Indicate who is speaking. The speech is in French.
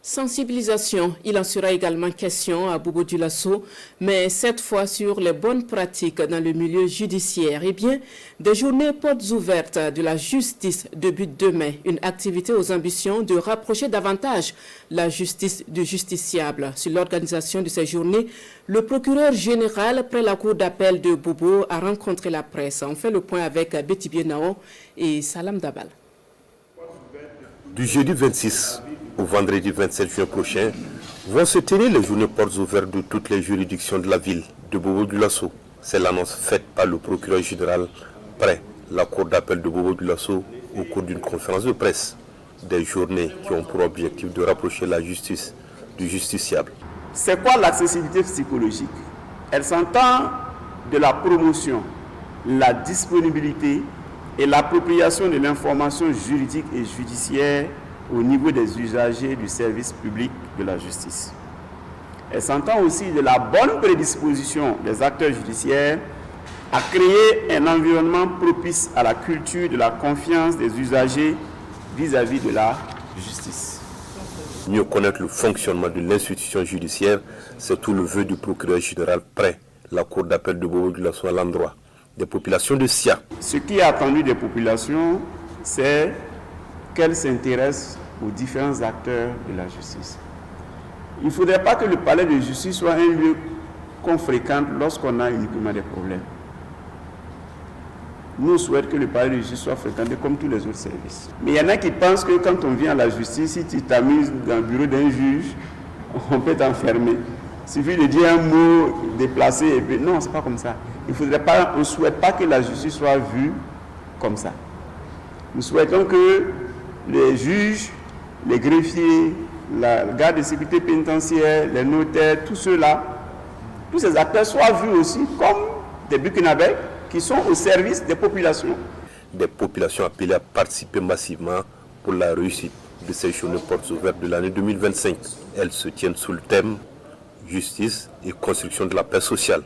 Speaker 1: Sensibilisation, il en sera également question à Bobo Dioulasso, mais cette fois sur les bonnes pratiques dans le milieu judiciaire. Eh bien, des journées portes ouvertes de la justice débute demain, une activité aux ambitions de rapprocher davantage la justice du justiciable. Sur l'organisation de ces journées, le procureur général près la cour d'appel de Bobo a rencontré la presse. On fait le point avec Betty Bienao et Salam Dabal.
Speaker 2: Du jeudi 26 au vendredi 27 juin prochain, vont se tenir les journées portes ouvertes de toutes les juridictions de la ville de Bobo Dioulasso. C'est l'annonce faite par le procureur général près la cour d'appel de Bobo Dioulasso au cours d'une conférence de presse. Des journées qui ont pour objectif de rapprocher la justice du justiciable.
Speaker 3: C'est quoi l'accessibilité psychologique? Elle s'entend de la promotion, la disponibilité et l'appropriation de l'information juridique et judiciaire au niveau des usagers du service public de la justice. Elle s'entend aussi de la bonne prédisposition des acteurs judiciaires à créer un environnement propice à la culture de la confiance des usagers vis-à-vis de la justice.
Speaker 2: Mieux connaître le fonctionnement de l'institution judiciaire, c'est tout le vœu du procureur général près la cour d'appel de Bobo Dioulasso à l'endroit des populations de Sia.
Speaker 3: Ce qui est attendu des populations, c'est qu'elles s'intéressent aux différents acteurs de la justice. Il ne faudrait pas que le palais de justice soit un lieu qu'on fréquente lorsqu'on a uniquement des problèmes. Nous souhaitons que le palais de justice soit fréquenté comme tous les autres services. Mais il y en a qui pensent que quand on vient à la justice, si tu t'amuses dans le bureau d'un juge, on peut t'enfermer. Il suffit de dire un mot déplacé et puis non, c'est pas comme ça. On ne souhaite pas que la justice soit vue comme ça. Nous souhaitons que les juges, les greffiers, la garde de sécurité pénitentiaire, les notaires, tous ceux-là, tous ces acteurs soient vus aussi comme des Burkinabés qui sont au service des populations.
Speaker 2: Des populations appelées à participer massivement pour la réussite de ces journées portes ouvertes de l'année 2025. Elles se tiennent sous le thème justice et construction de la paix sociale.